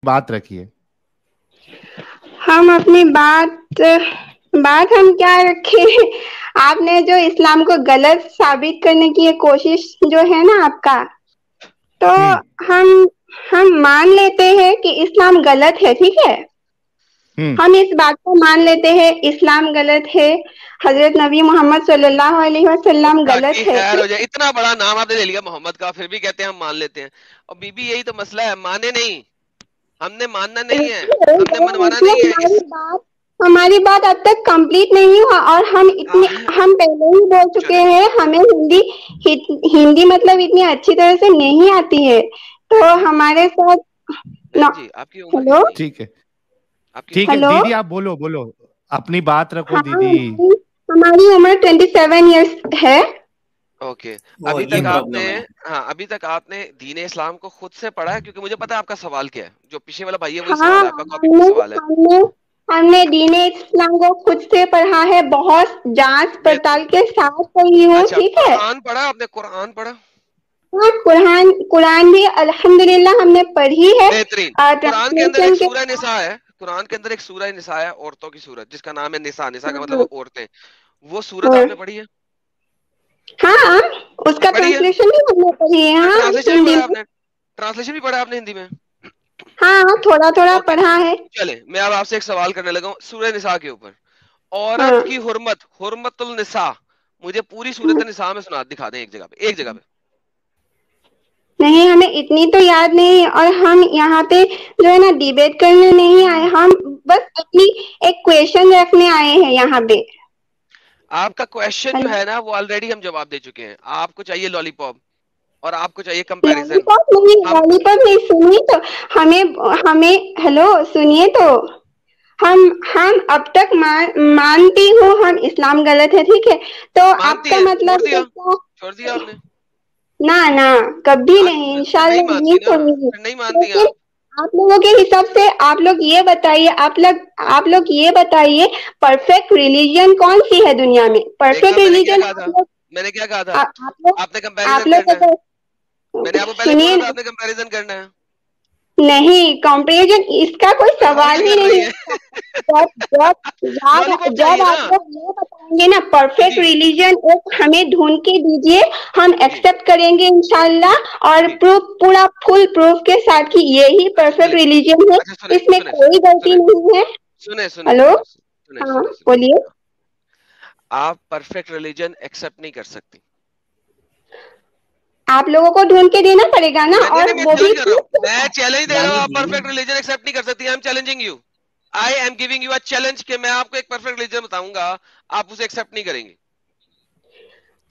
बात रखिए। हम अपनी बात बात हम क्या रखें? आपने जो इस्लाम को गलत साबित करने की ये कोशिश जो है ना आपका, तो हम्म। हम हम मान लेते हैं कि इस्लाम गलत है, ठीक है। हम्म। हम इस बात को मान लेते हैं इस्लाम गलत है, हजरत नबी मोहम्मद सल्लल्लाहु अलैहि वसल्लम खुदा गलत की है, खैर ठीक। हो जाए, इतना बड़ा नाम आपने ले लिया मोहम्मद का, फिर भी कहते हैं हम मान लेते हैं। और बीबी यही तो मसला है, माने नहीं। हमने मानना नहीं है, रुकिए, हमने मनवाना रुकिए, नहीं है इस। हमारी बात अब तक कंप्लीट नहीं हुआ, और हम पहले ही बोल चुके चले। हैं हमें हिंदी मतलब इतनी अच्छी तरह से नहीं आती है, तो बहन जी, हमारे साथ बहन ना। जी आपकी उम्र हेलो। कितनी है? ठीक है। आपकी ठीक उम्र है हेलो। दीदी, आप बोलो बोलो, अपनी बात रखो हाँ, दीदी। हमारी उम्र 27 ईयर्स है। ओके। वो अभी ये तक आपने, प्रॉब्लम है। हाँ अभी तक आपने दीन इस्लाम को खुद से पढ़ा है? क्योंकि मुझे पता है आपका सवाल क्या है, जो पीछे वाला भाई है वही हाँ, सवाल है आपका, कॉपी पे सवाल है। हमने हमने दीने इस्लाम को खुद से पढ़ा है, बहुत जांच बिल्कुल। पड़ताल के साथ पढ़ी हूँ, अच्छा, ठीक है। कुरान पढ़ा आपने? कुरान पढ़ा? हाँ, कुरान कुरान भी अल्हम्दुलिल्लाह हमने पढ़ी है, बेहतरीन। कुरान के अंदर एक ट्रांसलेशन के सूरह साथ। निसा है, कुरान के अंदर एक सूरह निसा है, औरतों की सूरत, जिसका नाम है निसा। निसा का मतलब हाँ, औरतें। वो सूरत हाँ, आपने पढ़ी है? हाँ, उसका पढ़ी है? ट्रांसलेशन भी हमने पढ़ी है, हाँ, ट्रांसलेशन भी हिंदी पढ़ा है में। आपने? ट्रांसलेशन भी पढ़ा है आपने हिंदी में? हाँ, थोड़ा थोड़ा ओके। पढ़ा है। चले, मैं अब आपसे एक सवाल करने लगा हूँ सूरह निसा के ऊपर। औरत हाँ, की हुर्मत, हुर्मतुल निसा। मुझे पूरी सूरत निसा में सुना दिखा दें, एक जगह पे, एक जगह पे। नहीं, हमें इतनी तो याद नहीं है, और हम यहाँ पे जो है ना डिबेट करने नहीं आए, हम बस अपनी एक क्वेश्चन रखने आए हैं यहाँ पे। आपका क्वेश्चन जो हेलो। है ना वो ऑलरेडी हम जवाब दे चुके हैं। आपको चाहिए लॉलीपॉप और आपको चाहिए कंपैरिजन। हम लॉलीपॉप नहीं, सुनिए तो। हमें हमें हेलो, सुनिए तो। हम अब तक मानती हूँ हम इस्लाम गलत है, ठीक है। तो मानती आपका हैं, छोड़ मतलब है दिया, क्या? छोड़ दिया आपने? ना ना, कभी आज नहीं, फिर नहीं इंशाल्लाह नहीं मानती ना, छोड़ूंगी। फिर नहीं मानती हैं लेकिन आप। आप लोगों के हिसाब से आप लोग ये बताइए, आप लोग ये बताइए, परफेक्ट रिलीजन कौन सी है दुनिया में? देखा परफेक्ट मैंने क्या रिलीजन कहा आप था? लोग मैंने क्या कहा था? आप लोग आपने आप कंपैरिजन लोग करना है। को मैंने आपको पहले बोला सुनिए था ना। आपने कंपैरिजन करना है। नहीं, कंपैरिजन इसका कोई फिर हाँ सवाल क्या ही कर रही नहीं है? है। जब जब लॉलीपॉप जब चाहिए ना आप लोग ये बताएंगे ना परफेक्ट दीदी। रिलीजन, एक हमें ढूंढ के दीजिए, हम जी एक्सेप्ट करेंगे इंशाल्लाह, और जी। प्रूफ, पूरा फुल प्रूफ के साथ कि यही अच्छा परफेक्ट सुने, रिलीजन है, अच्छा सुने इसमें सुने कोई गलती सुने नहीं है। सुने सुने हेलो। सुने सुने हाँ, सुने सुने। बोलिए। आप परफेक्ट रिलीजन एक्सेप्ट नहीं कर सकती। आप लोगों को ढूंढ के देना पड़ेगा ना, मैं नहीं और नहीं, मैं वो भी चैलेंज कर रहा हूँ, प्रूफ। मैं चैलेंज दे रहा हूँ। रानी आप जी, परफेक्ट रिलीजन एक्सेप्ट नहीं कर सकती। I am challenging you. I am giving you a challenge कि मैं आपको एक परफेक्ट रिलीजन बताऊंगा, आप उसे एक्सेप्ट नहीं करेंगे।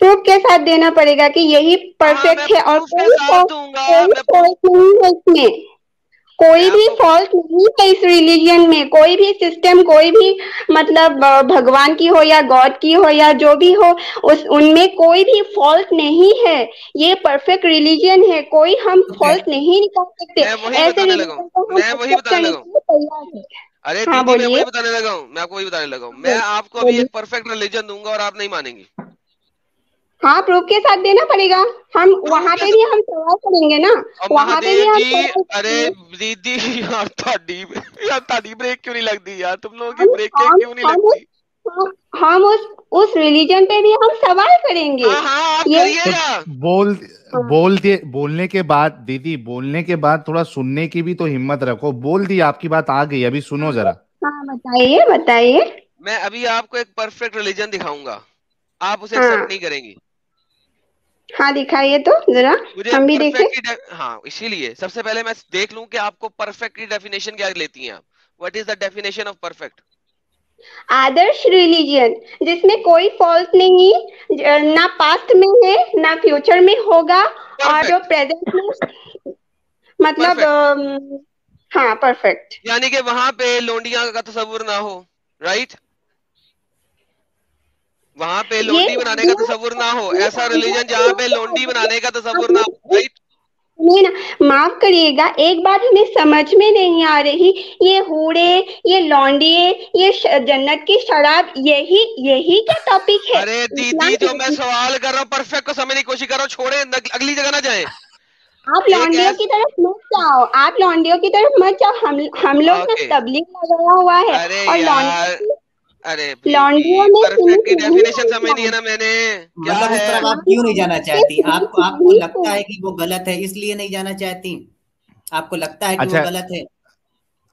प्रूफ के साथ देना पड़ेगा कि यही हाँ मैं परफेक्ट है, और प्रूफ के साथ दूंगा, कोई मैं प्रूफ। फॉल्ट नहीं है इसमें। मैं कोई भी आपको, फॉल्ट नहीं है इस रिलीजन में, कोई भी सिस्टम, कोई भी मतलब भगवान की हो या गॉड की हो या जो भी हो, उस उनमें कोई भी फॉल्ट नहीं है। ये परफेक्ट रिलीजन है, कोई हम ठीक फॉल्ट नहीं निकाल सकते। मैं वही ऐसे बताने लगा हूँ, रिलीजन को हम मैं वही एक्सेप्ट बताने करने लगा हूँ। के लिए तैयार हैं। अरे हाँ, दीदी मैं बोलिए। वही बताने लगा हूँ, मैं आपको वही बताने लगा हूँ। मैं बोल- आपको अभी बोलिए। एक परफेक्ट रिलीजन दूंगा और आप नहीं मानेंगी। हाँ, प्रूफ के साथ देना पड़ेगा। हम प्रूफ वहां के पे भी साथ। हम सवाल करेंगे ना। और वहां पे भी महादेव हम जी, सवाल अरे करेंगे। दीदी यार ताड़ी, यार ताड़ी ब्रेक क्यों नहीं लगती यार? तुम लोगों की हम ब्रेकें हम क्यों नहीं हम लगती? हम उस रिलीजन पे भी हम सवाल करेंगे। हाँ हाँ आप ये करिएगा। तो बोल। हाँ, बोल दिए, बोलने के बाद दीदी, बोलने के बाद थोड़ा सुनने की भी तो हिम्मत रखो। बोल दी, आपकी बात आ गई, अभी सुनो हाँ, जरा। हाँ, बताइए, बताइए। मैं अभी आपको एक परफेक्ट रिलीजन दिखाऊंगा, आप उसे हाँ, एक्सेप्ट नहीं करेंगी। हाँ, दिखाइए तो जरा, मुझे हम भी देखें। परफेक्ट की हाँ, इसीलिए सबसे पहले मैं देख लूं कि आपको परफेक्ट की डेफिनेशन क्या लेती हैं आप। What is the definition of perfect? Adarsh religion जिसमें कोई फॉल्ट नहीं, ना पास्ट में है ना फ्यूचर में होगा, और जो परफेक्ट। प्रेजेंट में मतलब परफेक्ट हाँ, परफेक्ट। यानी कि वहां पे लोंडिया का तस्वुर ना हो, राइट? वहां पे ये लोंडी बनाने का तस्वुर ना हो, ये ऐसा रिलीजन जहां पे लोंडी बनाने का तस्वुर ना हो, राइट? सुनिए ना, माफ करिएगा, एक बात हमें समझ में नहीं आ रही। ये हूरे, ये लौंडिये, ये जन्नत की शराब, यही यही क्या टॉपिक है? अरे इस्लाम दीदी जो मैं सवाल कर रहा हूँ परफेक्ट को समझने की कोशिश कर रहा हूँ, छोड़े अगली जगह ना जाए। आप एक लौंडियों की तरफ मत जाओ, आप लौंडियों की तरफ मत जाओ। हम लोग ना ओके, तबलीग लगाया हुआ है, अरे और यार, अरे बीबी, लौंडियों में परफेक्ट की फिनिश नहीं है डेफिनेशन समझ नहीं है इस्लाम। ना मैंने, क्या मतलब उस है। तरफ आप इस्लाम क्यों नहीं जाना लौंडियों में चाहती? आपको फिनिश आपको नहीं लगता है। है कि वो गलत है इसलिए नहीं जाना चाहती? आपको लगता है कि वो अच्छा गलत है?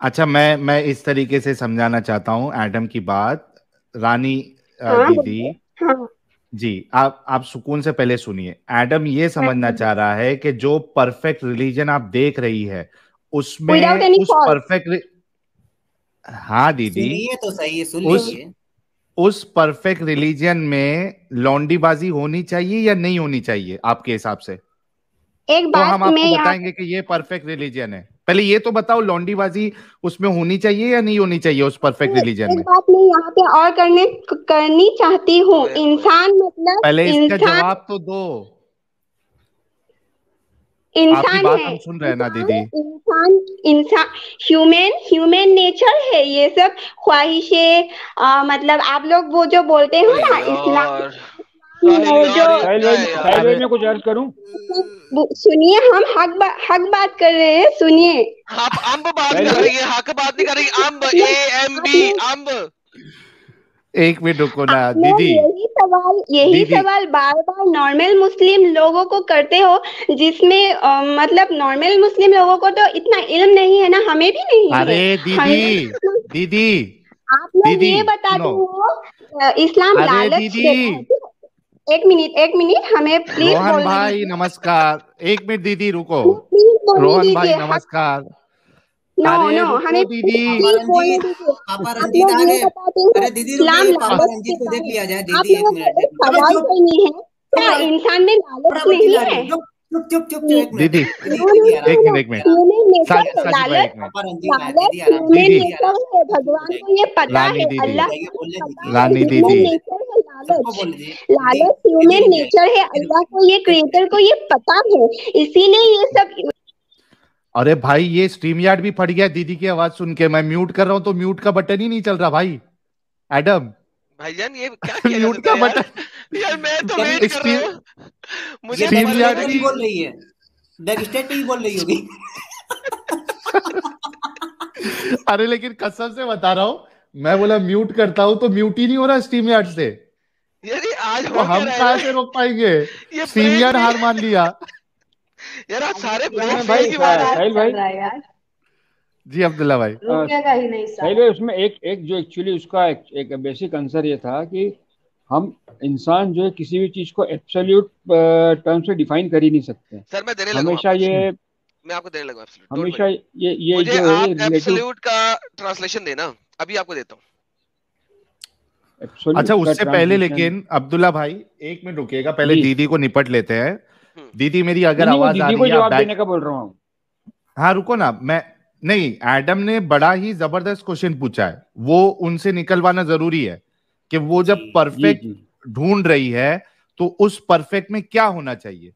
अच्छा, मैं इस तरीके से समझाना चाहता हूँ एडम की बात। रानी हाँ दीदी बोलिए। हाँ जी, आप सुकून से पहले सुनिए। एडम ये समझना चाह रहा है कि जो परफेक्ट रिलीजन आप देख रही है विदाउट उसमें एनी उस फॉल्ट। परफेक्ट, हाँ दीदी, सुनिए तो सही, सुन उस लीजिए। उस परफेक्ट रिलीजन में लौंडीबाजी होनी चाहिए या नहीं होनी चाहिए आपके हिसाब से? एक तो हम बात मैं आपको यहाँ बताएंगे कि ये परफेक्ट रिलीजन है। पहले ये तो बताओ, लौंडीबाजी उसमें होनी चाहिए या नहीं होनी चाहिए उस परफेक्ट पे रिलीजन एक में? बात मैं यहाँ पे और करनी चाहती हूँ। ओए होए, इंसान मतलब पहले इसका इंसान, जवाब तो दो। आपकी इंसान बात है, हम सुन रहे हैं ना दीदी। इंसान, इंसान, ह्यूमन नेचर है ये सब। ख्वाहिशें, मतलब आप लोग वो जो बोलते हो ओए ना, इस्लाम यार, साहिल में जो, यार, ये साहिल क्या भाई, है यार। साहिल भाई अरे मैं कुछ अर्ज करूं? सुनिए, हम हक बात कर रहे हैं, सुनिए। आप अम्ब बात साहिल कर भाई, रही है, हक बात नहीं कर रही। अम्ब, आप लोग आप AMB, लोग अम्ब। एक मिनट रुको ना आप लोग दीदी। यही दीदी सवाल बार बार नॉर्मल मुस्लिम लोगों को करते हो, जिसमें मतलब नॉर्मल मुस्लिम लोगों को तो इतना इल्म नहीं है ना, हमें भी नहीं अरे है। दीदी, हमें भी दीदी, आप लोग दीदी ये बताते सुनो। हो इस्लाम अरे लालच दीदी, देता है। एक मिनट हमें प्लीज रोहन बोलने भाई दीजिए। नमस्कार। एक मिनट दीदी रुको। हमें प्लीज बोलने रोहन भाई दीजिए। हक, नमस्कार। नो अरे नो, रुको हमें दीदी। पापा प्लीज बोलने रंजीत, दीजिए। पापा आप रंजीत लोग आ ये गए। बताते हो अरे दीदी रुक इस्लाम जाइए, पापा लालच रंजीत को देता देख है। लिया जाए। आप दीदी एक लोगों को मिनट, एक अबे सवाल चुप। करनी है, चुप क्या रहे। इंसान में लालच बराबर नहीं चिल्ला रही है? है। चुप चुप चुप चुप चुप, एक मिनट। दीदी दीदी नो नो दीदी नो आराम नो, से, एक मिनट। दीदी आराम से। ह्यूमन नेचर है साजिद भाई लालच। एक मिनट। पापा रंजीत आए, लालच दीदी आराम से, ह्यूमन दीदी, दीदी आराम नेचर से। है, दीदी हो भगवान जाएगी, को ये पता रानी है, दीदी, अल्लाह जाइए, को बोलने ये दीजिए, पता है, रानी बोलने दीदी, ह्यूमन दीजिए, नेचर है सबको लालच। बोलने दीजिए। दीदी लालच दीदी ह्यूमन रुक जाइए, नेचर है, दीदी अल्लाह को ये, एक क्रिएटर मिनट। को ये पता है, इसीलिए ये सब। अरे भाई ये स्ट्रीम यार्ड भी फट गया दीदी की आवाज सुन के। मैं म्यूट कर रहा हूं तो म्यूट का बटन ही नहीं चल रहा भाई। एडम भाईजान ये क्या किया जा म्यूट सकता का है यार। बटन। यार मैं तो जब वेट कर स्ट्रीम रहा हूँ, ये मुझे डेग स्ट्रीम यार्ड स्टेट परफेक्ट। नहीं भी। बोल रही है, डेग स्टेट नहीं बोल रही होगी। अरे लेकिन कसम से बता रहा हूं, मैं बोला म्यूट करता हूं तो म्यूट ही नहीं हो रहा स्ट्रीम यार्ड से। यार ये आज तो हो क्या हम रहा है कहां यार? से रोक पाएंगे? ये स्ट्रीम ब्रेक यार्ड भी, हार मान लिया। यार आज सारे ब्रेक उसमें फेल भाई की मार रहे हैं। साहिल भाई, जी अब्दुल्ला भाई। साहिल भाई उसमें एक जो एक्चुअली उसका एक बेसिक आंसर ये था कि हम इंसान जो है किसी भी चीज को एब्सोल्यूट टर्म से डिफाइन कर ही नहीं सकते। सर मैं देने लगा हूँ हमेशा आपको, ये मैं आपको देने लगा एब्सोल्यूट, डोंट हमेशा वरी। ये मुझे जो है आप रिलेटिव एब्सोल्यूट का ट्रांसलेशन देना, अभी आपको देता हूँ। अच्छा एब्सोल्यूट का उससे पहले ट्रांसलेशन। लेकिन अब्दुल्ला भाई एक मिनट रुकिएगा, पहले जी दीदी को निपट लेते हैं। हम्म, दीदी मेरी नहीं अगर नहीं, वो आवाज आ दीदी रही को है आप जवाब देने बैक। का बोल रहा हूँ। हाँ रुको ना, मैं नहीं, एडम ने बड़ा ही जबरदस्त क्वेश्चन पूछा है, वो उनसे निकलवाना जरूरी है कि वो जी जब जी परफेक्ट जी ढूंढ रही है तो उस परफेक्ट में क्या होना चाहिए।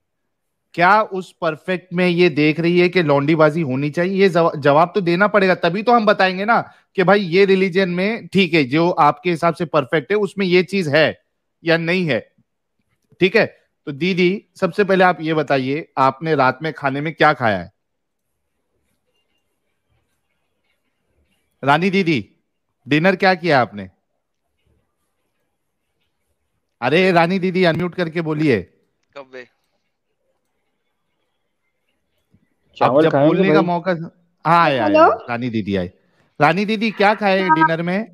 क्या उस परफेक्ट में ये देख रही है कि लौंडीबाजी होनी चाहिए? ये जवाब तो देना पड़ेगा, तभी तो हम बताएंगे ना कि भाई ये रिलीजन में ठीक है, जो आपके हिसाब से परफेक्ट है उसमें ये चीज है या नहीं है। ठीक है, तो दीदी सबसे पहले आप ये बताइए, आपने रात में खाने में क्या खाया है? रानी दीदी, डिनर क्या किया आपने? अरे रानी दीदी अनम्यूट करके बोलिए। कब्बे। अब चावल जब खाएंगे बोलने का भाई। मौका, हाँ आए आए हेलो, आए, रानी दीदी आए। रानी दीदी क्या खाए डिनर में?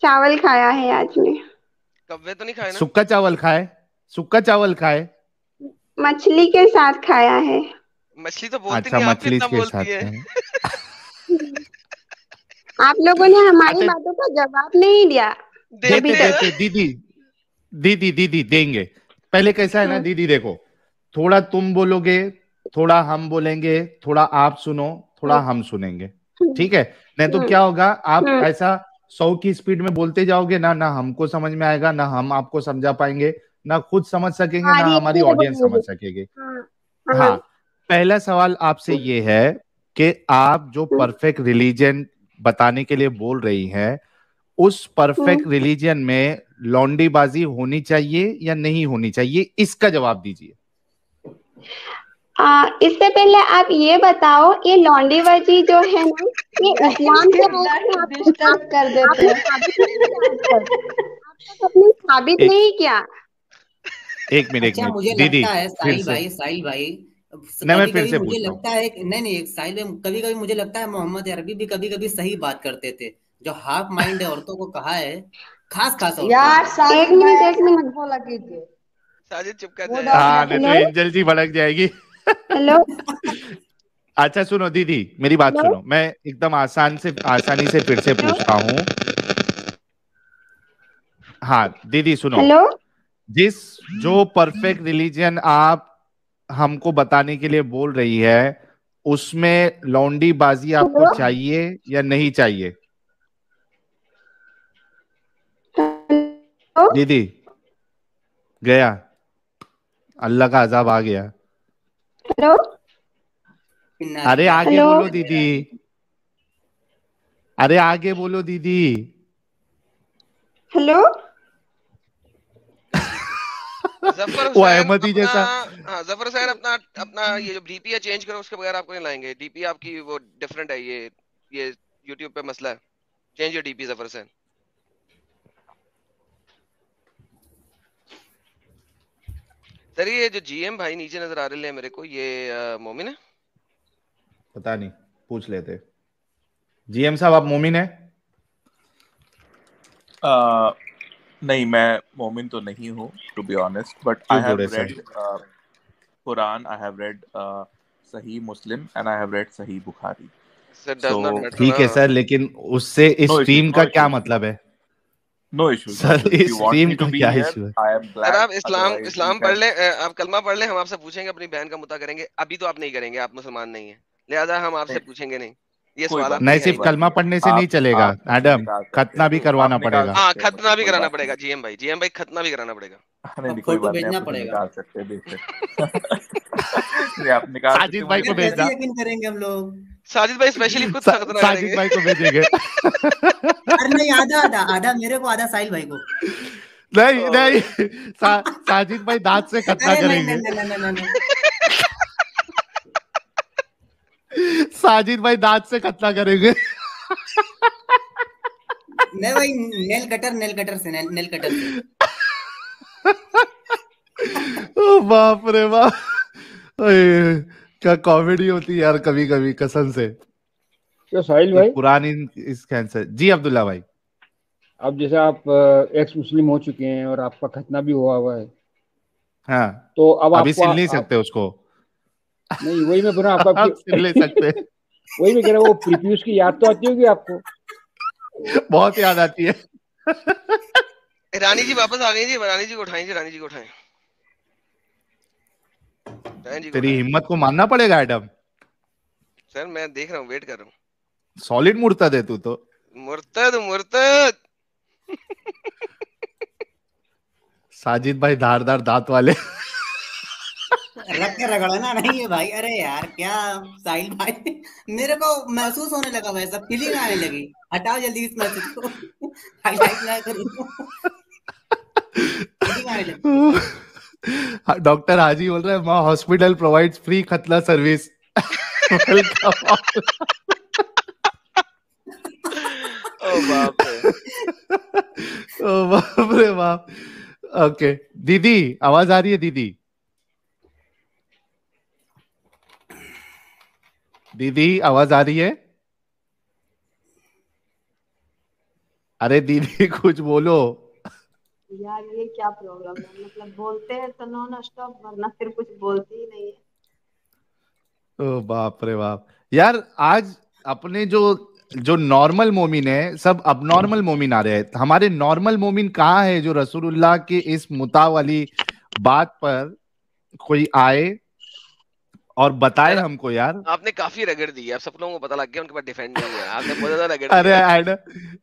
चावल खाया है आज में। कब्बे तो नहीं खाए ना? सुक्का चावल खाए? सुक्का चावल खाए? मछली के साथ खाया है। मछली तो बोलती अच्छा नहीं, आप मछली कितना के साथ बोलती है। खाए। आप लोगों ने हमारी अच्छा बातों का जवाब नहीं दिया अभी देते देते तक। हैं। देते दीदी, दीदी दीदी देंगे। पहले कैसा है ना हम्म, दीदी, देखो, थोड़ा तुम बोलोगे, थोड़ा हम बोलेंगे, थोड़ा आप सुनो, थोड़ा हम्म, हम सुनेंगे। हम्म, ठीक है? नहीं तो हम्म, क्या होगा, आप हम्म। ऐसा 100 की स्पीड में बोलते जाओगे ना, ना हमको समझ में आएगा, ना हम आपको समझा पाएंगे, ना खुद समझ सकेंगे, हाँ, ना हमारी धीरे ऑडियंस समझ बोलेंगे। सकेगी। हाँ हाँ। हाँ, पहला सवाल आपसे ये है कि आप जो हम्म, परफेक्ट रिलीजन बताने के लिए बोल रही हैं, उस हम्म। परफेक्ट रिलीजन में लौंडीबाजी होनी चाहिए या नहीं होनी चाहिए, इसका जवाब दीजिए। इससे पहले आप ये बताओ, ये लौंडीबाजी जो है ना, ये इस्लाम के आयत में डिस्टर्ब कर देते आपने हैं। साबित नहीं किया आज तक। आज तक आपने साबित एक नहीं किया। एक मिनट अच्छा मुझे दीदी, लगता है फिर से साहिल भाई नहीं, मैं कभी फिर कभी से मुझे पूछता हूँ। लगता है नहीं नहीं साहिल भाई, कभी कभी मुझे लगता है मोहम्मद अरबी भी कभी कभी सही बात करते थे। जो हाफ माइंड औरतों को कहा है, खास खास औरतों यार को। एक साजिद भाई मिनट, एक ऐसे मिनट। मत बोला कीजिए, साजिद चुप कर मूड जाए ऑफ यार। हाँ, मत नहीं तो हेलो एंजल जी भड़क जाएगी। हेलो अच्छा सुनो दीदी, मेरी बात हेलो सुनो, मैं एकदम आसानी से फिर से हेलो पूछता हूँ। हाँ दीदी सुनो, हेलो जिस जो परफेक्ट रिलीजन आप हमको बताने के लिए बोल रही है, उसमें लौंडी बाजी आपको हेलो चाहिए या नहीं चाहिए? हेलो दीदी गया, अल्लाह का अजाब आ गया। हेलो इन्ना अरे लिल्लाहि आगे हेलो व बोलो इन्ना दीदी, इलैहि राजिऊन। अरे आगे बोलो दीदी। हेलो जफर वो हुसैन अहमदी अपना, जैसा। हाँ जफर हुसैन अपना अपना ये जो डीपी है चेंज करो, उसके बगैर आपको नहीं लाएंगे। डीपी आपकी वो डिफरेंट है, ये यूट्यूब पे मसला है। Change your DP Zafar Hussain. Sir ये जो जीएम भाई नीचे नजर आ रहे हैं मेरे को, ये मोमिन है? पता नहीं, पूछ लेते। जीएम साहब आप मोमिन है? नहीं, मैं मोमिन तो नहीं हूँ to be honest, but I क्यों हैव जोड़े sir? Read Quran, I have read Sahih Muslim and I have read Sahih Bukhari. Sir does not So matter ठीक ना। है सर, लेकिन उससे इस no स्ट्रीम issues, का no क्या issues, मतलब है? no issues, no sir issues. If इस you want stream me to का be क्या here, इशू है? I am sir glad. आप इस्लाम Otherwise, इस्लाम you पढ़ can. लें, आप कलमा पढ़ लें, हम आपसे पूछेंगे, अपनी बहन का मुता करेंगे। अभी तो आप नहीं करेंगे, आप मुसलमान नहीं है, लिहाजा हम आपसे नहीं, पूछेंगे नहीं। ये कोई सवाल बात आपके नहीं, नहीं, लिए है कोई ही सिर्फ नहीं। बात कलमा नहीं। पढ़ने से नहीं चलेगा आप मुझसे मैडम, निकाल सकते खतना हैं, भी तो करवाना आप निकाल पड़ेगा। हाँ, सकते हैं खतना मुझे, भी कोई कराना बात पड़ेगा नहीं। जीएम भाई, जीएम भाई खतना भी कराना पड़ेगा। नहीं और नहीं, कोई फोटो बात नहीं, भेजना आप मुझे पड़ेगा। निकाल सकते हैं, बेशक। नहीं, आप निकाल सकते साजिद हैं, भाई मुझे को यार कोई कैसे भेजना, यकीन करेंगे हम लोग। साजिद भाई स्पेशली खुद खतना साजिद करेंगे। भाई को भेजेंगे। अरे नहीं, आधा आधा आधा मेरे को, आधा साहिल भाई को। नहीं ओ, नहीं, साजिद भाई दांत से खतना अरे नहीं नहीं करेंगे। नहीं नहीं नहीं नहीं। साजिद भाई दांत से खतना करेंगे। नहीं भाई, नेल कटर से, नेल कटर से। ओ बाप रे बाप, ओए, क्या कॉमेडी होती है यार कभी कभी, कसम से। तो साहिल एक भाई, पुरानी इस कैंसर। जी अब्दुल्ला भाई। अब जैसे आप एक्स मुस्लिम हो चुके हैं और आपका खतना भी हुआ है, हाँ, तो अब अभी आपको सिल नहीं आप सकते उसको। नहीं, वही मैं बोल रहा हूँ, आपको आप सिल नहीं सकते। वही मैं कह रहा हूँ, वो प्रीव्यूज की याद तो आती होगी आपको। बहुत याद आती है। रानी जी वापस आ गई जी, रानी जी को उठाएं जी, रानी जी को उठाएं, रानी जी को तेरी उठाएं। हिम्मत को मानना पड़ेगा एडम। सर मैं देख रहा हूँ, वेट कर रहा हूँ। सॉलिड मुर्तद है तू तो। मुर्तद मुर्तद। साजिद भाई धारदार दांत वाले। रख के रगड़ना नहीं है भाई। अरे यार क्या साहिल भाई, मेरे को महसूस होने लगा, वैसा फीलिंग आने लगी। हटाओ जल्दी इस मैसेज को, हाईलाइट ना करो। फीलिंग आने लगी। डॉक्टर हाजी बोल रहे हैं, माँ हॉस्पिटल प्रोवाइड्स फ्री खतला सर्विस। वेलकम। ओ बाप रे। ओ बाप रे बाप। ओके दीदी, आवाज आ रही है दीदी? दीदी आवाज आ रही है? अरे दीदी कुछ बोलो। यार ये क्या प्रॉब्लम है, मतलब बोलते हैं तो नॉन स्टॉप, वरना फिर कुछ बोलती ही नहीं है। ओ बाप रे बाप यार, आज अपने जो जो नॉर्मल मोमिन है सब अब नॉर्मल मोमिन आ रहे हैं। हमारे नॉर्मल मोमिन कहाँ है जो रसूलुल्लाह के इस मुता वाली बात पर कोई आए और बताए यार हमको यार। आपने काफी रगड़ दी है, अब सब लोगों को पता लग गया, उनके पास डिफेंड नहीं है, आपने बहुत ज्यादा रगड़ अरे दिया। एड,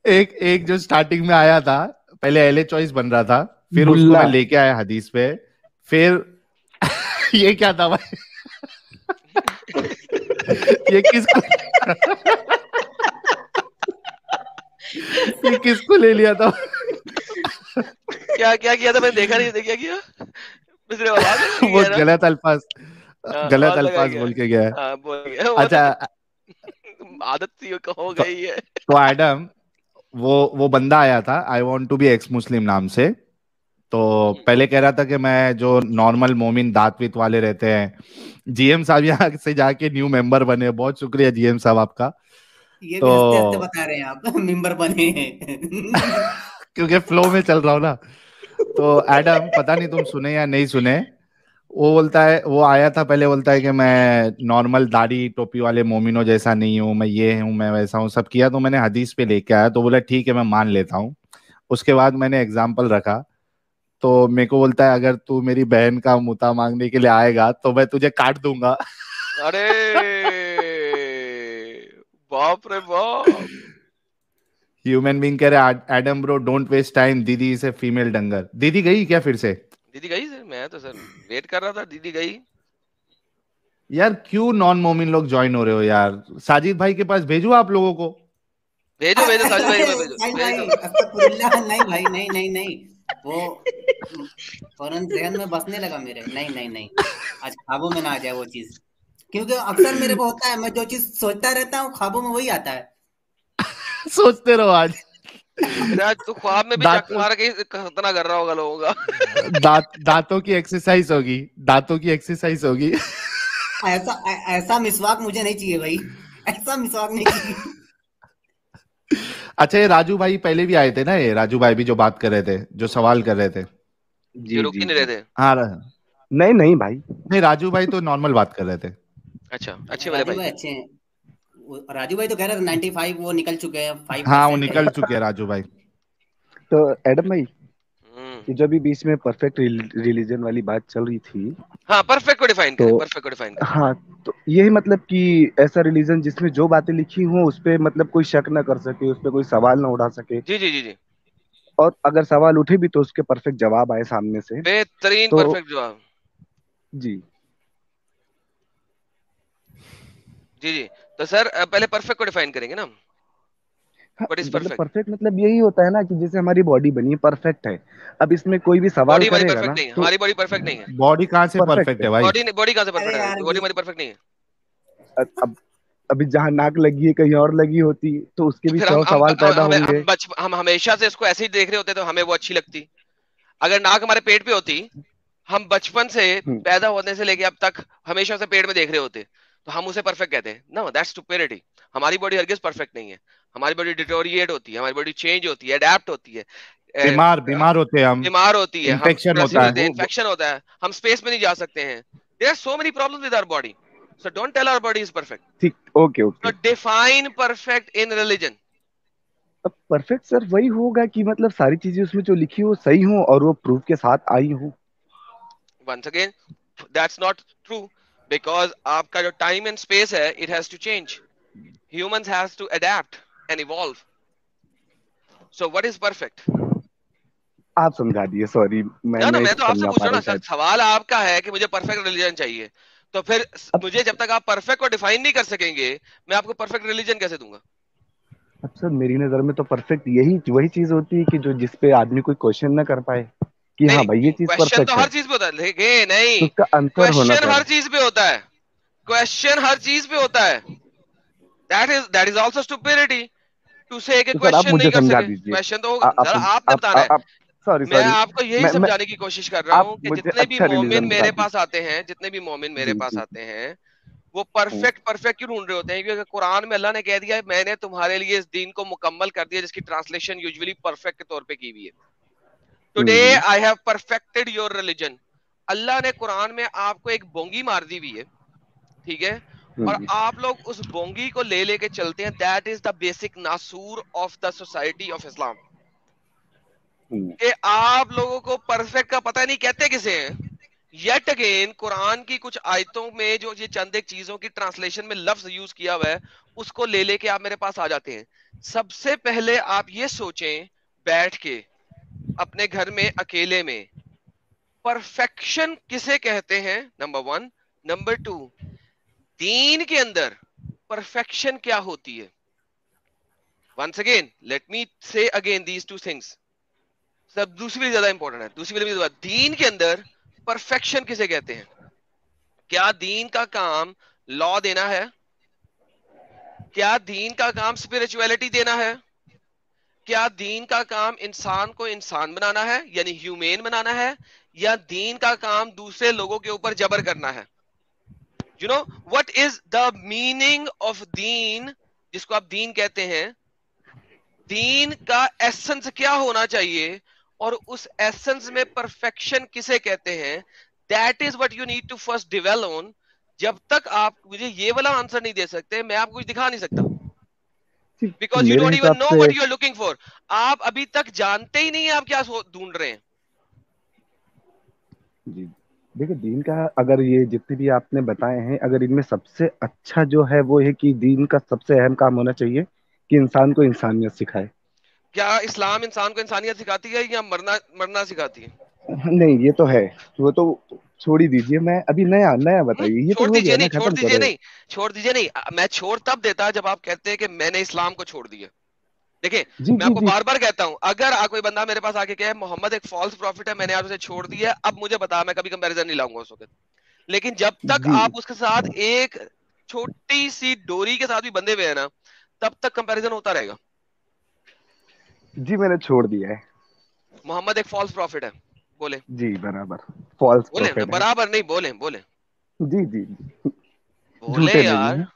एक एक जो स्टार्टिंग में आया था, पहले एले चॉइस बन रहा था, फिर उसको मुल्ला। मैं लेके आया हदीस पे, फिर ये क्या था भाई? ये किसको ये किसको ले लिया था? क्या क्या किया था, मैंने देखा नहीं था, क्या किया? मिस्र आवाज नहीं वो किया ना? गलत अल्फाज, गलत बहुत लगा अल्फाज गया। बोल के गया है। हाँ बोल गया वो अच्छा आदत सी हो तो, गई है। तो एडम, वो बंदा आया था, I want to be ex Muslim नाम से। तो पहले कह रहा था कि मैं जो नॉर्मल मोमिन दांत वीत वाले रहते हैं, जीएम साहब यहाँ से जाके न्यू मेंबर बने, बहुत शुक्रिया जीएम साहब आपका। ये भी हंसते हंसते तो बता रहे हैं आप मेंबर बने हैं। क्योंकि फ्लो में चल रहा हूं ना। तो एडम, पता नहीं तुम सुने या नहीं सुने, वो बोलता है, वो आया था पहले, बोलता है कि मैं नॉर्मल दाढ़ी टोपी वाले मोमिनो जैसा नहीं हूँ, मैं ये हूँ, मैं वैसा हूँ, सब किया। तो मैंने हदीस पे लेके आया, तो बोला ठीक है मैं मान लेता हूँ। उसके बाद मैंने एग्जाम्पल रखा, तो मेरे को बोलता है अगर तू मेरी बहन का मुता मांगने के लिए आएगा तो मैं तुझे काट दूंगा। अरे बाप रे बाप। ह्यूमन बीइंग कह रहे Adam bro don't waste time, दीदी इज ए फीमेल डंगर। दीदी गई क्या फिर से? दीदी गई सर, मैं तो सर वेट कर रहा था, दीदी गई। यार क्यों नॉन मोमिन लोग ज्वाइन हो रहे हो यार? साजिद भाई के पास भेजू आप लोगों को? भेजो भेजो साजिद भाई, भेजो साहिल भाई, भेजो। अस्तगफुरुल्लाह, नहीं भाई, नहीं नहीं नहीं, वो फौरन जहन में बसने लगा मेरे। नहीं नहीं नहीं, आज ख्वाबों में ना आ जाए वो चीज, क्योंकि अक्सर मेरे को होता है, मैं जो चीज सोचता रहता हूँ ख्वाबों में वही आता है। सोचते रहो आज। फिर आज तू ख्वाब में भी चक दांतों मार के खतना कर रहा होगा लोगों का। दांतों की एक्सरसाइज होगी, दांतों की एक्सरसाइज होगी। ऐसा मिसवाक मुझे नहीं चाहिए भाई, ऐसा मिसवाक नहीं चाहिए। अच्छा, ये राजू भाई पहले भी आए थे ना, ये राजू भाई भी जो बात कर रहे थे, जो सवाल कर रहे थे। ये जी रुक जी ही नहीं जी। रहे थे। हाँ नहीं नहीं भाई, नहीं, राजू भाई तो नॉर्मल बात कर रहे थे। अच्छा अच्छे वाले राजू भाई भाई थे। अच्छे हैं। राजू भाई तो कह रहे थे 95 वो निकल चुके हैं, हाँ वो 5% है। निकल चुके हैं राजू भाई। तो एडम भाई, हम्म। ये जो अभी बीच में परफेक्ट रिलीजन वाली बात चल रही थी, हाँ परफेक्ट को डिफाइन तो करें, परफेक्ट को डिफाइन करें। हाँ, तो यही मतलब कि ऐसा रिलीजन जिसमें जो बातें लिखी हों उस पे मतलब कोई शक ना कर सके, उस पे कोई सवाल ना उठा सके, जी जी जी जी, और अगर सवाल उठे भी तो उसके परफेक्ट जवाब आए सामने से। बेहतरीन तो परफेक्ट जवाब। जी जी जी। तो सर पहले परफेक्ट को डिफाइन करेंगे ना, हाँ, व्हाट इज मतलब परफेक्ट। परफेक्ट मतलब यही होता है ना कि जैसे हमारी बॉडी बनी है परफेक्ट है, अब इसमें कोई भी सवाल बॉडी हमारी करेगा परफेक्ट ना नहीं है, तो हमारी बॉडी परफेक्ट नहीं है। बॉडी कहाँ से परफेक्ट परफेक्ट है। है भाई? बॉडी कहाँ से अरे परफेक्ट है, यार बॉडी हमारी परफेक्ट नहीं है। अब अभी जहाँ नाक लगी है कहीं और लगी होती तो उसके तो भी फिर 100 सवाल पैदा होंगे। हम हमेशा से इसको ऐसे ही देख रहे होते तो हमें वो अच्छी लगती। अगर नाक हमारे पेट पे होती, हम बचपन से हम्म, पैदा होने से लेके अब तक हमेशा से पेट में देख रहे होते, तो हम उसे परफेक्ट कहते हैं। No that's stupidity. हमारी बॉडी हरगिज परफेक्ट नहीं है। हमारी बॉडी डिटोरिएट होती है, हमारी बॉडी चेंज होती है, अडेप्ट होती है, बीमार होते हैं हम, बीमार होती है, हम इन्फेक्शन ग्रसित होता होते हैं, है। इन्फेक्शन होता है, हम स्पेस में नहीं जा सकते हैं। There are so many problems with our body, so don't tell our body is perfect. ठीक, okay so okay. Define perfect in religion. अब परफेक्ट सर वही होगा कि मतलब सारी चीजें उसमें जो लिखी हो सही हो और वो प्रूफ के साथ आई हो। once again that's not true, because आपका जो time and space है it has to change, humans has to adapt and evolve. So what is perfect? आप समझा दिए, सॉरी मैं ना ना, नहीं मैं तो आपसे समझा पूछ पा रहा हूँ रहा ना सर, शायद। सवाल आपका है कि मुझे परफेक्ट रिलीजन चाहिए, तो फिर अब मुझे जब तक आप परफेक्ट को डिफाइन नहीं कर सकेंगे, मैं आपको परफेक्ट रिलीजन कैसे दूंगा? अब सर मेरी नजर में तो परफेक्ट यही वही चीज होती है कि जो जिस पे आदमी कोई क्वेश्चन ना कर पाए कि नहीं हाँ भाई ये नहीं, चीज क्वेश्चन तो परफेक्ट हर है, चीज पे होता है, लेकिन नहीं, तो उसका अंतर होना क्वेश्चन हर सर। चीज पे होता है, क्वेश्चन हर चीज पे होता है। that is also stupidity to say कि तो सर आप क्वेश्चन नहीं मुझे कर समझा सके। दीजिए। क्वेश्चन तो आप जरा आपने बताना है। आप सॉरी मैं सॉरी, आपको यही मैं समझाने की कोशिश कर रहा आप हूँ कि मुझे जितने भी अच्छा मोमिन रिलीजन बता मेरे पास दीजिए। आते हैं, जितने भी मोमिन मेरे जी पास जी। आते हैं, वो परफेक्ट परफेक्ट क्यों ढूंढ रहे होते हैं? क्योंकि कुरान में अल्लाह ने कह दिया है मैंने तुम्हारे लिए इस दीन को मुकम्मल कर दिया, जिसकी ट्रांसलेशन यूजुअली परफेक्ट के तौर पे की हुई है। Today hmm I have perfected your religion. अल्लाह ने कुरान में आपको एक बोंगी मार दी हुई है, ठीक है, और हम्म आप लोग उस बोंगी को ले लेके चलते हैं। दैट इज द बेसिक नासूर of the society of Islam, hmm कि आप लोगों को परफेक्ट का पता नहीं कहते किसे हैं। येट अगेन कुरान की कुछ आयतों में जो ये चंद एक चीजों की ट्रांसलेशन में लफ्ज यूज किया हुआ है, उसको ले लेके आप मेरे पास आ जाते हैं। सबसे पहले आप ये सोचें बैठ के अपने घर में अकेले में, परफेक्शन किसे कहते हैं? Number one. नंबर टू, दीन के अंदर परफेक्शन क्या होती है? वंस अगेन लेट मी से अगेन दीज टू थिंग्स, सब दूसरी ज्यादा इंपॉर्टेंट है। दूसरी वाली दीन के अंदर परफेक्शन किसे कहते हैं? क्या दीन का काम लॉ देना है? क्या दीन का काम स्पिरिचुअलिटी देना है? क्या दीन का काम इंसान को इंसान बनाना है, यानी ह्यूमेन बनाना है, या दीन का काम दूसरे लोगों के ऊपर जबर करना है? You know what is the meaning of दीन, जिसको आप दीन कहते हैं? दीन का एसेंस क्या होना चाहिए, और उस एसेंस में परफेक्शन किसे कहते हैं? That is what you need to first develop on. जब तक आप मुझे ये वाला आंसर नहीं दे सकते, मैं आपको कुछ दिखा नहीं सकता, बिकॉज यू मेरे डोंट इवन हिसाब नो से what you are looking for. आप अभी तक जानते ही नहीं है आप क्या ढूंढ रहे हैं। जी देखिए, दीन का अगर ये जितने भी आपने बताए हैं, अगर इनमें सबसे अच्छा जो है वो है कि दीन का सबसे अहम काम होना चाहिए कि इंसान को इंसानियत सिखाए। क्या इस्लाम इंसान को इंसानियत सिखाती है या मरना मरना सिखाती है? नहीं, ये तो है, वो तो छोड़ ही दीजिए। मैं अभी नया नया बताइए, ये तो छोड़ हो गया दीजिए ना, नहीं, छोड़ खत्म दीजिए करो। नहीं, छोड़ दीजिए नहीं। मैं छोड़ तब देता जब आप कहते हैं कि मैंने इस्लाम को छोड़ दिया। देखिए, जी मैं जी आपको जी। बार बार कहता हूं, अगर कोई बंदा मेरे पास आके कहे मोहम्मद एक फॉल्स प्रॉफिट है, मैंने आज उसे छोड़ दिया, अब मुझे बता, मैं कभी कंपैरिजन नहीं लाऊंगा उस वक्त। लेकिन जब तक जी आप उसके साथ एक छोटी सी डोरी के साथ भी बंधे हुए हैं ना, तब तक कंपैरिजन होता रहेगा। जी, मैंने छोड़ दिया है। मोहम्मद एक फॉल्स प्रॉफिट है, बोले जी बराबर, फॉल्स बोले ना, प्रॉफिट है। बराबर नहीं, बोले बोले जी जी जी, बोले झूठे नबी यार, हैं।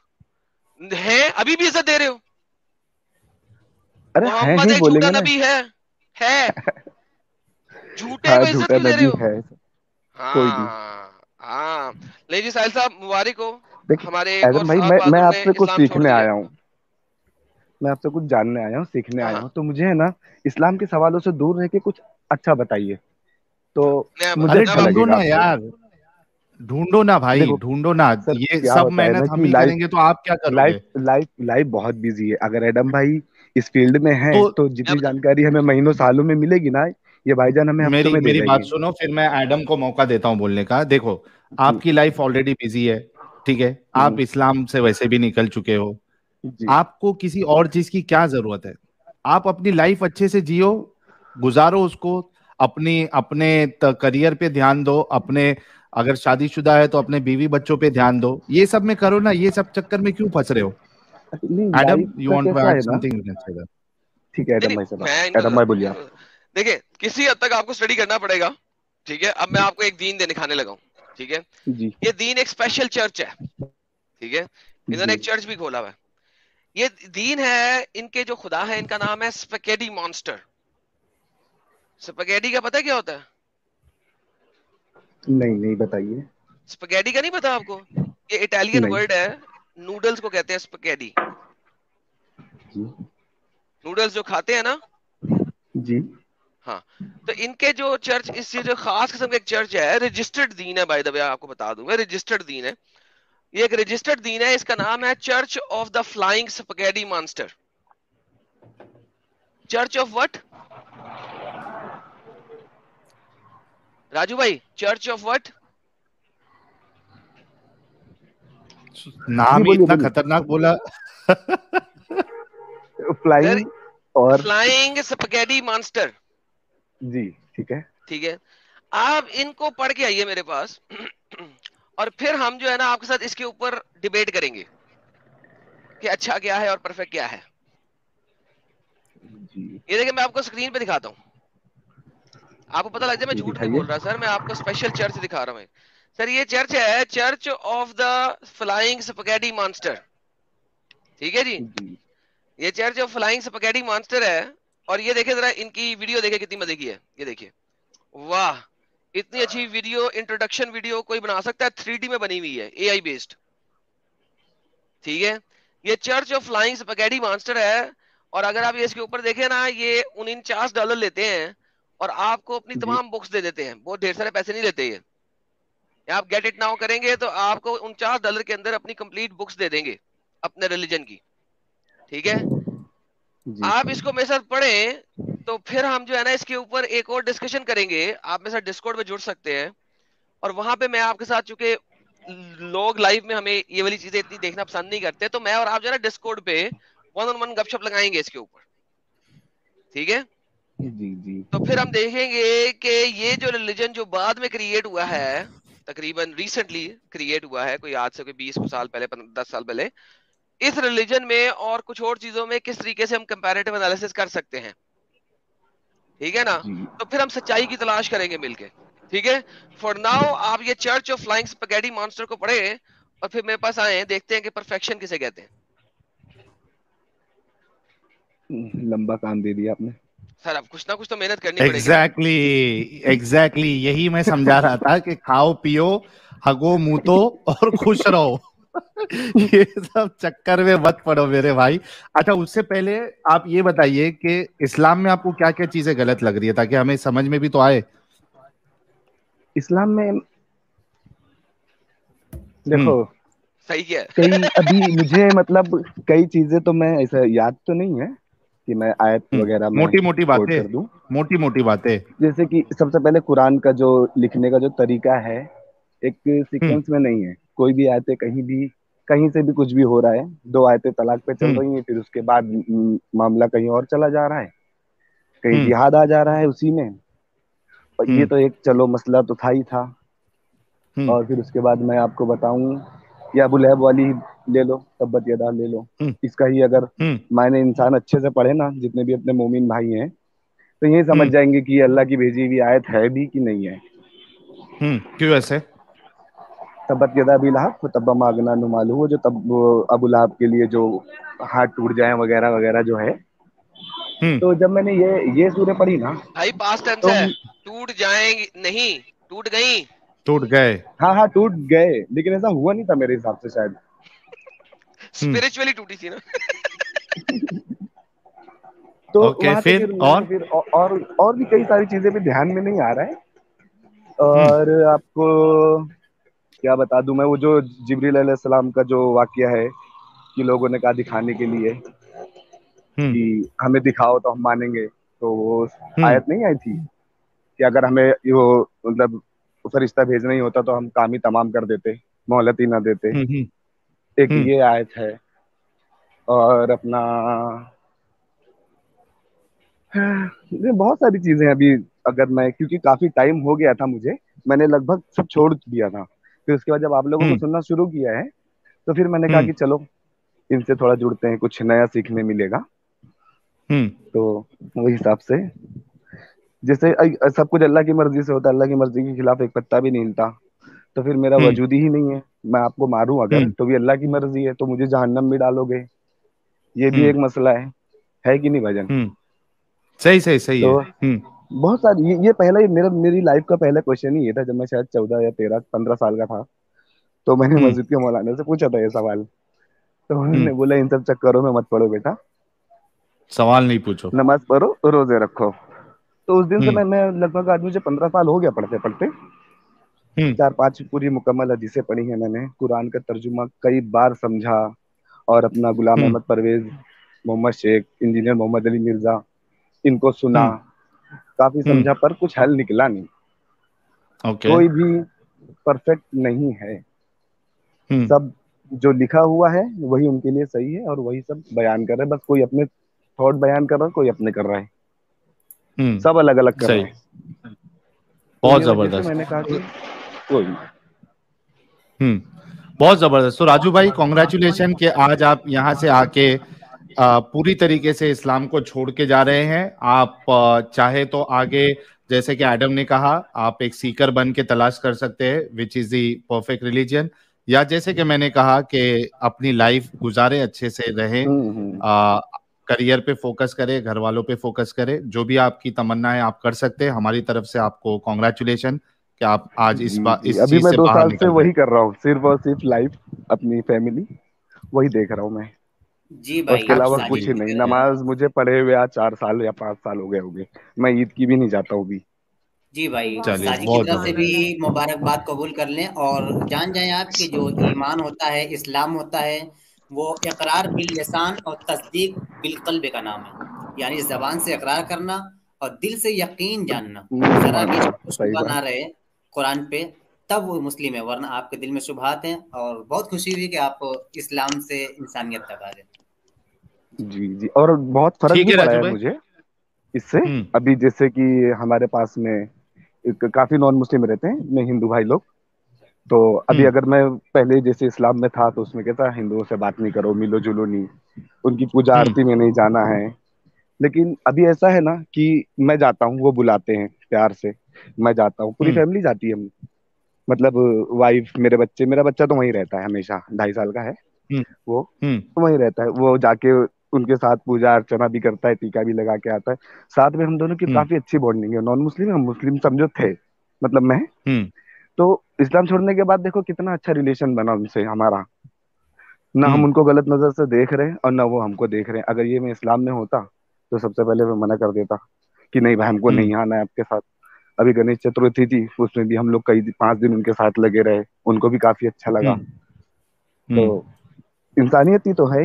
है अभी भी इज्जत दे रहे हो? अरे हैं मोहम्मद ही एक झूठा बोलेंगे ना। नबी है, झूठे हाँ, को इज्जत झूठा क्यों दे रहे नबी हो? है। कोई नहीं। हाँ हाँ। नहीं जी साहिल साहब, मुबारक हो, देखिए हमारे एक और एडम भाई, साहब मैं बहादुर ने आपसे कुछ इस्लाम छोड़ सीखने दिया। आया हूँ। मैं आपसे कुछ जानने आया हूँ, सीखने हाँ आया हाँ। हूँ, तो मुझे है ना इस्लाम के सवालों से दूर रह के कुछ अच्छा बताइए, तो मुझे अरे मैं अच्छा ढूंढो लगेगा ना आपसे। यार, ढूंढो ना भाई, देखो ढूंढो ना। सर, ये क्या सब होता है ना मेहनत हम कि ही लाइफ करेंगे तो आप क्या लाइफ करोगे? लाइफ लाइफ बहुत बिजी है। अगर एडम भाई इस फील्ड में है तो तो मैं जितनी बता जानकारी हमें महीनों सालों में मिलेगी ना, ये भाईजान हमें हफ्तों मेरी में दे मेरी बात देंगे। सुनो, फिर मैं एडम को मौका देता हूँ बोलने का। देखो, जी आपकी लाइफ ऑलरेडी बिजी है, ठीक है, जी आप इस्लाम से वैसे भी निकल चुके हो, जी आपको किसी और चीज की क्या जरूरत है? आप अपनी लाइफ अच्छे से जियो, गुजारो उसको, अपनी अपने करियर पे ध्यान दो, अपने अगर शादीशुदा है तो अपने बीवी बच्चों पे ध्यान दो। ये सब में करो ना, ये सब चक्कर में क्यों फंस रहे हो? नहीं, एडम, लाइफ यू का वांट टू कैसा ऐड है ना। Something, you can say that. ठीक है नहीं एडम भाई नहीं, साहब, मैं इनको एडम भाई बोलिए आप। देखिए, किसी हद तक आपको स्टडी करना पड़ेगा, ठीक है। अब मैं आपको एक दीन दिखाने लगा हूँ, ठीक है। जी ये दीन एक स्पेशल चर्च है, ठीक है। इन्होंने जी एक चर्च भी खोला हुआ है। ये दीन है, इनके जो खुदा है इनका नाम है स्पैगेटी मॉन्स्टर। स्पैगेटी का पता है क्या होता है? नहीं नहीं, बताइए। स्पैगेटी का नहीं पता आपको? ये इटालियन नहीं। वर्ड है, नूडल्स को कहते हैं स्पैगेटी। जी नूडल्स जो खाते हैं ना, जी हाँ। तो इनके जो चर्च, इस ये जो खास किस्म का एक चर्च है, रजिस्टर्ड दीन है, बाय द वे आपको बता दूंगा, रजिस्टर्ड दीन है। ये एक रजिस्टर्ड दीन है, इसका नाम है church of the flying spaghetti monster. Church of what Raju भाई? Church of what? जी, नाम ही बोलिए इतना बोलिए। खतरनाक बोला। सर, फ्लाइंग और फ्लाइंग स्पैगेटी मॉन्स्टर, जी ठीक है। ठीक है। आप इनको पढ़ के आइए मेरे पास और फिर हम जो है ना आपके साथ इसके ऊपर डिबेट करेंगे कि अच्छा क्या है और परफेक्ट क्या है। जी ये देखिए, मैं आपको स्क्रीन पे दिखाता हूँ, आपको पता लग जाए मैं जी झूठ नहीं दिखाइए। बोल रहा सर। मैं आपको स्पेशल चर्च दिखा रहा हूँ सर। ये चर्च है, church of the flying spaghetti monster, ठीक है जी। जी ये church of flying spaghetti monster है। और ये देखिए जरा, इनकी वीडियो देखिए कितनी मजे की है। ये देखिए, वाह, इतनी अच्छी वीडियो, इंट्रोडक्शन वीडियो कोई बना सकता है? 3D में बनी हुई है, एआई बेस्ड, ठीक है। ये church of flying spaghetti monster है। और अगर आप ये इसके ऊपर देखें ना, ये $49 लेते हैं और आपको अपनी जी तमाम बुक्स दे देते हैं। बहुत ढेर सारे पैसे नहीं लेते ये। आप गेट इट नाउ करेंगे तो आपको $49 के अंदर अपनी कंप्लीट बुक्स दे देंगे अपने रिलीजन की, ठीक है। जी आप इसको मेरे साथ पढ़ें तो फिर हम जो है ना इसके ऊपर एक और डिस्कशन करेंगे। आप मेरे साथ डिस्कॉर्ड में जुड़ सकते हैं और वहां पे मैं आपके साथ, चूंकि लोग लाइव में हमें ये वाली चीजें इतनी देखना पसंद नहीं करते, तो मैं और आप जो है ना डिस्कॉर्ड पे 1-on-1 गपशप लगाएंगे इसके ऊपर, ठीक है। जी जी तो फिर हम देखेंगे कि ये जो रिलीजन जो बाद में क्रिएट हुआ है, तकरीबन रिसेंटली क्रिएट हुआ है, कोई आज से कोई 20 साल पहले, 10 साल पहले, इस रिलीजन में और कुछ और चीजों में किस तरीके से हम कंपैरेटिव एनालिसिस कर सकते हैं, ठीक है ना। तो फिर हम सच्चाई की तलाश करेंगे मिलके, ठीक है। फॉर नाउ आप ये church of flying spaghetti monster को पढ़े और फिर मेरे पास आए, देखते हैं कि परफेक्शन किसे कहते हैं। लंबा काम दे दिया आपने सर, अब कुछ ना कुछ तो मेहनत करनी पड़ेगी। एग्जैक्टली यही मैं समझा रहा था कि खाओ पियो, हगो मूतो और खुश रहो। ये सब चक्कर में मत पड़ो मेरे भाई। अच्छा, उससे पहले आप ये बताइए कि इस्लाम में आपको क्या क्या चीजें गलत लग रही है, ताकि हमें समझ में भी तो आए। इस्लाम में देखो सही है। कई अभी मुझे मतलब कई चीजें तो मैं ऐसा याद तो नहीं है कि मैं आयत वगैरह में मोटी मोटी कोट बातें, कर दूं। मोटी मोटी बातें, जैसे कि सबसे पहले कुरान का जो लिखने का जो तरीका है एक सीक्वेंस में नहीं है। कोई भी आयतें कहीं भी कहीं से भी कुछ भी हो रहा है, 2 आयतें तलाक पे चल रही हैं, फिर उसके बाद मामला कहीं और चला जा रहा है, कहीं जिहाद आ जा रहा है उसी में। और ये तो एक चलो मसला तो था ही था। और फिर उसके बाद मैं आपको बताऊं, या अबू लहब वाली ले लो, तब्बत यदा ले लो, इसका ही अगर मायने इंसान अच्छे से पढ़े ना, जितने भी अपने मोमिन भाई हैं, तो ये समझ जाएंगे कि ये अल्लाह की भेजी हुई आयत है भी कि नहीं है। क्यों ऐसे? तब्बत यदा अबी लहब तब्बा मा अगना अन्हु मालुहु, वो जो तब अबू लहब के लिए जो हाथ टूट जाए वगैरह वगैरह जो है। तो जब मैंने ये सूरह पढ़ी ना, भाई पास्ट टेंस तो है, टूट जाएंगे नहीं, टूट गई, टूट गए। हाँ टूट गए, लेकिन ऐसा हुआ नहीं था मेरे हिसाब से शायद। स्पिरिचुअली टूटी थी ना। तो वहां से फिर और भी कई सारी चीजें भी ध्यान में नहीं आ रहा है। और आपको क्या बता दूं मैं, वो जो जिब्रील अलैहिस्सलाम का जो वाकया है कि लोगों ने कहा दिखाने के लिए कि हमें दिखाओ तो हम मानेंगे, तो वो आयत नहीं आई थी कि अगर हमें वो मतलब फरिश्ता भेजना ही होता तो हम काम ही तमाम कर देते, मोहलत ही ना देते। एक ये आयत है। और अपना बहुत सारी चीजें अभी, अगर मैं, क्योंकि काफी टाइम हो गया था मुझे, मैंने लगभग सब छोड़ दिया था। फिर उसके बाद जब आप लोगों को सुनना शुरू किया है तो फिर मैंने कहा कि चलो इनसे थोड़ा जुड़ते हैं, कुछ नया सीखने मिलेगा। तो वही हिसाब से, जैसे सब कुछ अल्लाह की मर्जी से होता है, अल्लाह की मर्जी के खिलाफ एक पत्ता भी नहीं हिलता, तो फिर मेरा वजूद ही नहीं है। मैं आपको मारूं अगर तो भी अल्लाह की मर्जी है, तो मुझे जहन्नम में डालोगे, ये भी एक मसला है कि नहीं भाईजान? सही तो है। बहुत सारी ये पहला ही मेरी लाइफ का पहला क्वेश्चन ही ये था, जब मैं शायद 14 या 13 15 साल का था। तो मैंने मस्जिद के मौलाना से पूछा था ये सवाल, तो उन्होंने बोला इन सब चक्करों में मत पड़ो बेटा, सवाल नहीं पूछो, नमाज पढ़ो, रोजे रखो। तो उस दिन से मैं लगभग आज मुझे 15 साल हो गया पढ़ते पढ़ते। 4-5 पूरी मुकम्मल हदीसें पढ़ी हैं मैंने, कुरान का तर्जुमा कई बार समझा, और अपना गुलाम अहमद परवेज, मोहम्मद शेख, इंजीनियर मोहम्मद अली मिर्जा, इनको सुना, काफी समझा, पर कुछ हल निकला नहीं। कोई भी परफेक्ट नहीं है। सब जो लिखा हुआ है वही उनके लिए सही है और वही सब बयान कर रहे हैं। बस कोई अपने थॉट बयान कर रहा है, कोई अपने कर रहा है, सब अलग अलग कर रहे हैं। बहुत जबरदस्त। मैंने कहा कि कोई बहुत जबरदस्त। तो राजू भाई, कॉन्ग्रेचुलेशन कि आज आप यहाँ से आके पूरी तरीके से इस्लाम को छोड़ के जा रहे हैं। आप चाहे तो आगे, जैसे कि एडम ने कहा, आप एक सीकर बन के तलाश कर सकते हैं which is the perfect religion, या जैसे कि मैंने कहा कि अपनी लाइफ गुजारे, अच्छे से रहें, करियर पे फोकस करें, घर वालों पे फोकस करें, जो भी आपकी तमन्ना है आप कर सकते हैं। हमारी तरफ से आपको कॉन्ग्रेचुलेशन कि आप आज इस अभी मैं 2 साल से वही कर रहा हूँ, सिर्फ और सिर्फ लाइफ, अपनी फैमिली वही देख रहा हूँ मैं। जी भाई, उसके अलावा कुछ ही नहीं। नमाज मुझे पढ़े हुए आज 4 साल या 5 साल हो गए होंगे, मैं ईद की भी नहीं जाता हूँ भी। जी भाई, साजी की तरफ से भी मुबारकबाद कबूल कर लें और जान जाएं आप कि जो ईमान होता है, इस्लाम होता है, वो इकरार बिल लिसान और तस्दीक बिल क़ल्ब का नाम है। यानी जबान से इकरार करना और दिल से यकीन जानना, जरा भी शुबहा ना रहे कुरान पे, तब वो मुस्लिम है, वरना आपके दिल में शुबहात हैं। और बहुत खुशी हुई कि आप इस्लाम से इंसानियत तक आ गए। जी जी, और बहुत फर्क भी पड़ा है मुझे इससे। अभी जैसे कि हमारे पास में काफी नॉन मुस्लिम रहते हैं, में हिंदू भाई लोग, तो अभी हम्म अगर मैं पहले जैसे इस्लाम में था तो उसमें कहता हिंदुओं से बात नहीं करो, मिलो जुलो नहीं, उनकी पूजा हम्म आरती में नहीं जाना है। लेकिन अभी ऐसा है ना कि मैं जाता हूँ, वो बुलाते हैं प्यार से, मैं जाता हूँ, पूरी हम्म फैमिली जाती है, मतलब वाइफ, मेरे बच्चे, मेरा बच्चा तो वहीं रहता है हमेशा, 2.5 साल का है हम्म वो, हम्म तो वहीं रहता है वो, जाके उनके साथ पूजा अर्चना भी करता है, टीका भी लगा के आता है। साथ में हम दोनों की हम्म काफी अच्छी बॉन्डिंग है, नॉन मुस्लिम हम मुस्लिम समझो थे, मतलब मैं। हम्म तो इस्लाम छोड़ने के बाद देखो कितना अच्छा रिलेशन बना उनसे हमारा, ना हम हम्म उनको गलत नजर से देख रहे हैं और ना वो हमको देख रहे हैं। अगर ये मैं इस्लाम में होता तो सबसे पहले मैं मना कर देता कि नहीं भाई, हमको हम्म नहीं आना है आपके साथ। अभी गणेश चतुर्थी थी, उसमें भी हम लोग कई 5 दिन उनके साथ लगे रहे, उनको भी काफी अच्छा लगा। हम्म तो हम्म, इंसानियत ही तो है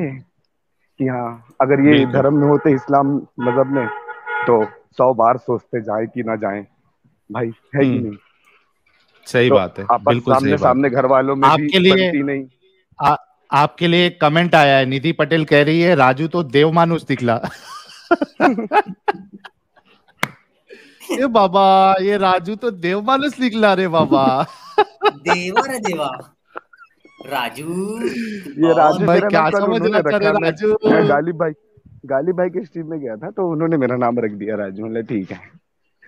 कि हाँ, अगर ये बिल्कुल धर्म में होते, इस्लाम मजहब में, तो 100 बार सोचते जाए कि ना जाए भाई, है कि हम्म नहीं? सही तो बात है, आपस बिल्कुल सही सामने बात सामने है। घर वालों में भी आपके लिए बनती नहीं। आ, आपके लिए एक कमेंट आया है, निधि पटेल कह रही है राजू तो देवमानुष दिखला। ये बाबा, ये राजू तो देवमानुष निकला रे बाबा। देवा रे देवा, राजू ये बहुत। राजू भाई मेरा नाम क्या कल समझ उन्होंने रहा था रे रखा, राजू। मैं गालिब भाई के स्ट्रीम में गया था तो उन्होंने मेरा नाम रख दिया राजू, मतलब ठीक है।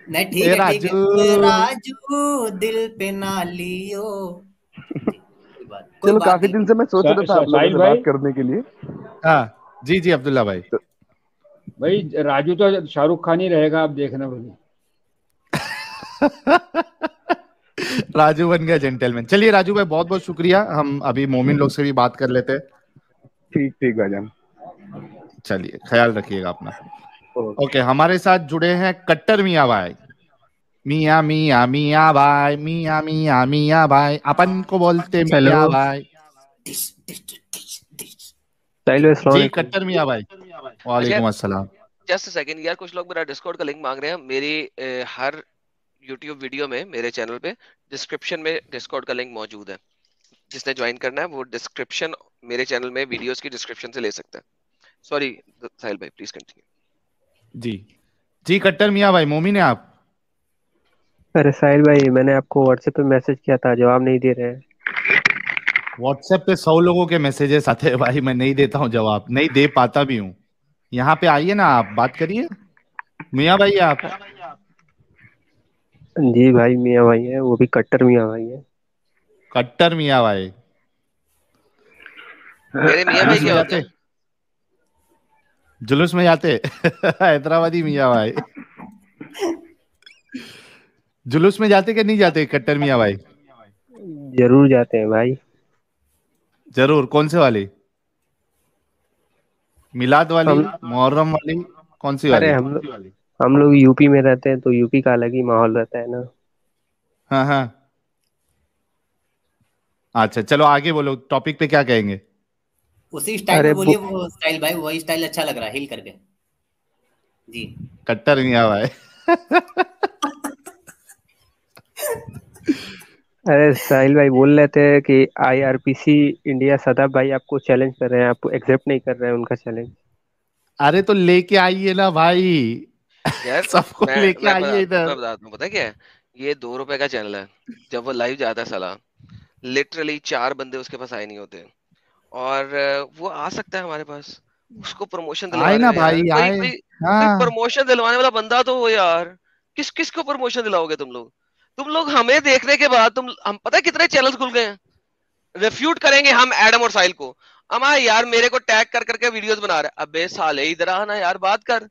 नहीं ठीक ए है ठीक है, राजू। ओए राजू दिल पे ना लियो। जी, कोई चलो, बात काफी नहीं। दिन से मैं सोच रहा था आप लोगों साहिल से बात भाई, करने के लिए। हाँ जी जी अब्दुल्ला भाई। तो भाई राजू तो शाहरुख खान ही रहेगा, आप देखना भाई। राजू बन गया जेंटलमैन। चलिए राजू भाई बहुत बहुत शुक्रिया, हम अभी मोमिन लोग से भी बात कर लेते हैं। ठीक ठीक भाईजान। चलिए ख्याल रखिएगा अपना। ओके। ओके, हमारे साथ जुड़े हैं कट्टर मियाँ भाई। मियाँ मियाँ मियाँ भाई, मियाँ मियाँ मियाँ भाई, अपन को बोलते हेलो मियाँ भाई। साहिल भाई, अस्सलाम जी वालेकुम। कट्टर मियाँ भाई। अच्छा, वालेकुम अस्सलाम। जस्ट सेकंड यार, कुछ लोग मेरा डिस्कॉर्ड का लिंक मांग रहे हैं। मेरी हर यूट्यूब वीडियो में, मेरे चैनल पे डिस्क्रिप्शन में डिस्कॉर्ड का लिंक मौजूद है। जिसने ज्वाइन करना है वो डिस्क्रिप्शन, मेरे चैनल में वीडियोस की डिस्क्रिप्शन से ले सकता है। सॉरी साहिल भाई, प्लीज कंटिन्यू। जी जी कट्टर मियाँ भाई, मोमिन है आप? अरे साहिल भाई, मैंने आपको व्हाट्सएप पे मैसेज किया था, जवाब नहीं दे रहे हैं। व्हाट्सएप पे 100 लोगों के मैसेजेस आते हैं भाई, मैं नहीं देता हूँ जवाब, नहीं दे पाता भी हूँ। यहाँ पे आइए ना, आप बात करिए। मियाँ भाई आप? जी भाई, मियाँ भाई है, वो भी कट्टर मियाँ भाई है। कट्टर मियाँ भाई। मेरे मियाँ भाई जुलूस में क्या होते जाते, हैं? जुलूस में जाते। हैदराबादी मियाँ भाई। जुलूस में जाते कि नहीं जाते कट्टर मियाँ भाई? जरूर जाते हैं भाई। जरूर। कौन से वाली? मिलाद वाली, हम मुहर्रम वाली, कौन सी अरे वाली? हम लोग यूपी में रहते हैं, तो यूपी का अलग ही माहौल रहता है ना। हाँ हाँ। अच्छा चलो आगे बोलो, टॉपिक पे क्या कहेंगे? उसी स्टाइल अरे में बोलिए, वो स्टाइल भाई, वही स्टाइल अच्छा लग रहा है, हिल करके। जी। कट्टर मियाँ भाई। अरे साहिल भाई बोल रहे थे कि आईआरपीसी इंडिया सदाब भाई आपको चैलेंज कर रहे हैं, आपको एक्सेप्ट नहीं कर रहे हैं उनका चैलेंज। अरे तो लेके आइए ना भाई। यार सबको मैं लेके मैं आइए मैं इधर। बताता हूँ, पता है क्या है? ये 2 रुपए का चैनल है। जब वो लाइव जाता है साला, लिटरली 4 बंदे उसके पास आए नहीं होते। और वो आ सकता है हमारे पास, उसको प्रमोशन आए दिलवाने ना में यार, भाई कोई आए। कोई कोई हाँ प्रमोशन दिलवाने वाला बंदा तो हो यार। किस किस को प्रमोशन दिलाओगे तुम लोग? तुम लोग हमें देखने के बाद, हम पता है कितने चैनल्स खुल गए हैं। रेफ्यूट करेंगे हम एडम और साहिल को। अमा यार मेरे को टैग कर करके वीडियोस बना रहे, अबे साले इधर आना यार, बात कर।